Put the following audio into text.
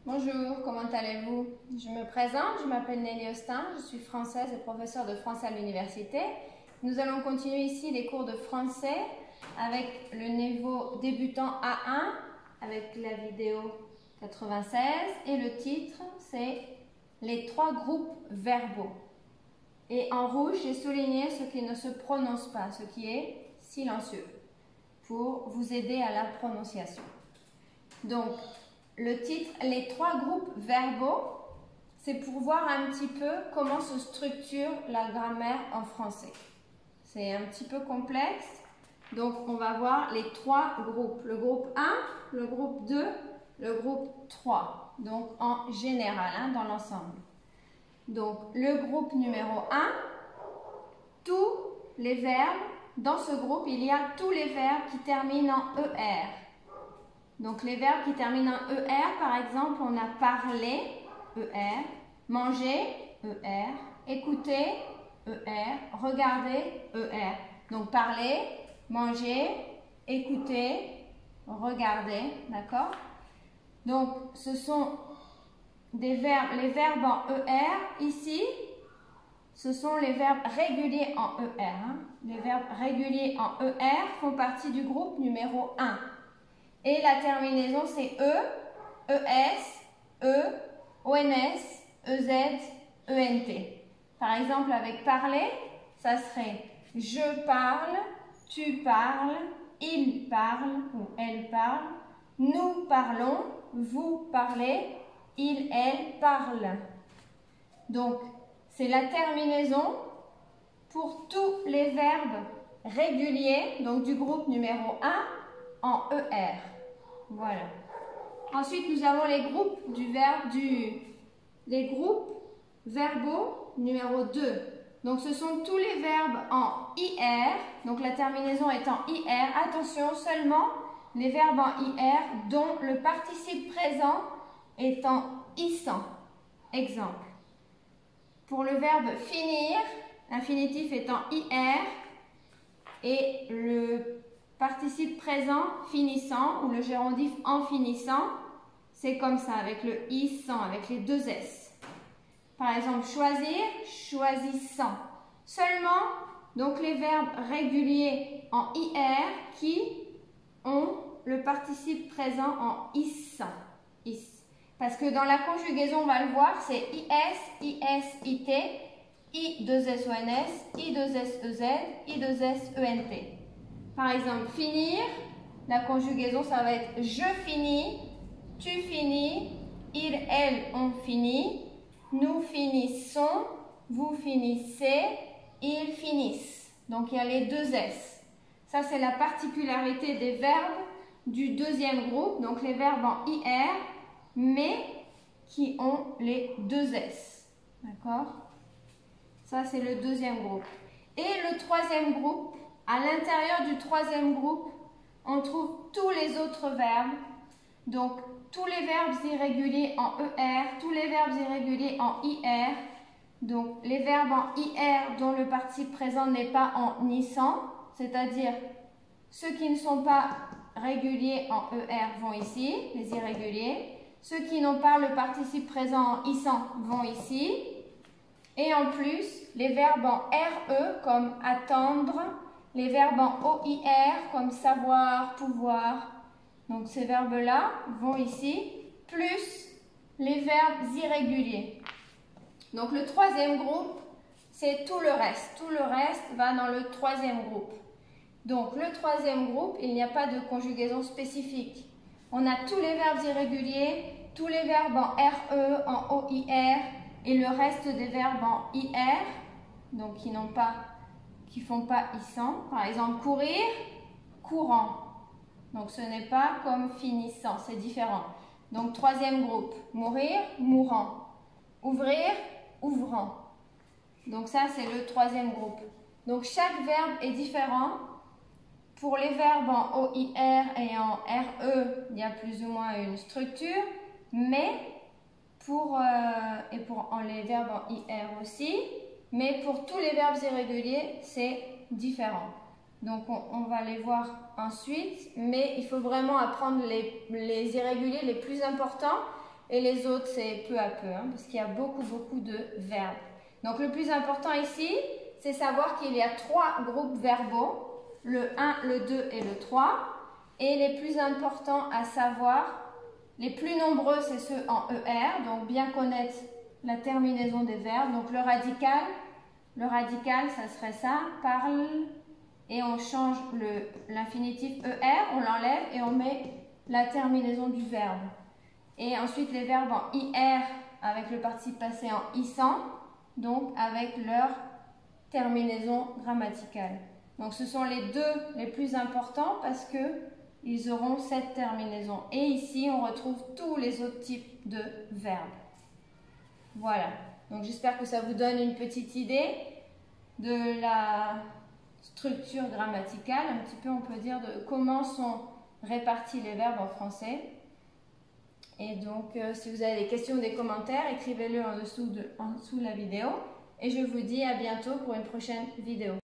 Bonjour, comment allez-vous? Je me présente, je m'appelle Nelly Austin, je suis française et professeure de français à l'université. Nous allons continuer ici les cours de français avec le niveau débutant A1 avec la vidéo 96 et le titre c'est les trois groupes verbaux. Et en rouge, j'ai souligné ce qui ne se prononce pas, ce qui est silencieux, pour vous aider à la prononciation. Donc, le titre, les trois groupes verbaux, c'est pour voir un petit peu comment se structure la grammaire en français. C'est un petit peu complexe, donc on va voir les trois groupes. Le groupe 1, le groupe 2, le groupe 3, donc en général, dans l'ensemble. Donc, le groupe numéro 1, tous les verbes, dans ce groupe, il y a tous les verbes qui terminent en ER. Donc, les verbes qui terminent en ER, par exemple, on a parler, ER, manger, ER, écouter, ER, regarder, ER. Donc, parler, manger, écouter, regarder, d'accord? Donc, ce sont des verbes, les verbes en ER, ici, ce sont les verbes réguliers en ER. Les verbes réguliers en ER font partie du groupe numéro 1. Et la terminaison, c'est E, ES, E, ONS, EZ, ENT. Par exemple, avec parler, ça serait je parle, tu parles, il parle ou elle parle, nous parlons, vous parlez, il, elle parle. Donc, c'est la terminaison pour tous les verbes réguliers, donc du groupe numéro 1 en ER. Voilà. Ensuite, nous avons les groupes les groupes verbaux numéro 2. Donc, ce sont tous les verbes en IR. Donc, la terminaison est en IR. Attention, seulement les verbes en IR dont le participe présent est en issant. Exemple. Pour le verbe finir, l'infinitif est en IR et le participe présent finissant ou le gérondif en finissant, c'est comme ça avec le issant, avec les deux S. Par exemple, choisir, choisissant. Seulement, donc les verbes réguliers en IR qui ont le participe présent en issant. Parce que dans la conjugaison, on va le voir, c'est IS, IS, IT, I2SONS, I2SEZ, I2SENT. Par exemple, finir, la conjugaison, ça va être je finis, tu finis, il, elle, on finit, nous finissons, vous finissez, ils finissent. Donc, il y a les deux S. Ça, c'est la particularité des verbes du deuxième groupe, donc les verbes en IR, mais qui ont les deux S. D'accord? Ça, c'est le deuxième groupe. Et le troisième groupe, à l'intérieur du troisième groupe, on trouve tous les autres verbes. Donc, tous les verbes irréguliers en ER, tous les verbes irréguliers en IR. Donc, les verbes en IR dont le participe présent n'est pas en issant, c'est-à-dire ceux qui ne sont pas réguliers en ER vont ici, les irréguliers. Ceux qui n'ont pas le participe présent en issant vont ici. Et en plus, les verbes en RE comme attendre, les verbes en OIR comme savoir, pouvoir. Donc ces verbes-là vont ici, plus les verbes irréguliers. Donc le troisième groupe, c'est tout le reste. Tout le reste va dans le troisième groupe. Donc le troisième groupe, il n'y a pas de conjugaison spécifique. On a tous les verbes irréguliers, tous les verbes en RE, en OIR et le reste des verbes en IR, donc qui font pas issant. Par exemple, courir, courant. Donc ce n'est pas comme finissant, c'est différent. Donc troisième groupe, mourir, mourant. Ouvrir, ouvrant. Donc ça, c'est le troisième groupe. Donc chaque verbe est différent. Pour les verbes en OIR et en RE, il y a plus ou moins une structure, mais pour les verbes en IR aussi, mais pour tous les verbes irréguliers, c'est différent. Donc on va les voir ensuite, mais il faut vraiment apprendre les irréguliers les plus importants et les autres c'est peu à peu, hein, parce qu'il y a beaucoup de verbes. Donc le plus important ici, c'est savoir qu'il y a 3 groupes verbaux, le 1, le 2 et le 3. Et les plus importants à savoir, les plus nombreux, c'est ceux en ER, donc bien connaître la terminaison des verbes. Donc le radical, ça serait ça, parle, et on change l'infinitif ER, on l'enlève et on met la terminaison du verbe. Et ensuite les verbes en IR avec le participe passé en ISAN, donc avec leur terminaison grammaticale. Donc ce sont les deux les plus importants parce qu'ils auront cette terminaison. Et ici, on retrouve tous les autres types de verbes. Voilà. Donc j'espère que ça vous donne une petite idée de la structure grammaticale, un petit peu on peut dire de comment sont répartis les verbes en français. Et donc si vous avez des questions ou des commentaires, écrivez-le en dessous de la vidéo. Et je vous dis à bientôt pour une prochaine vidéo.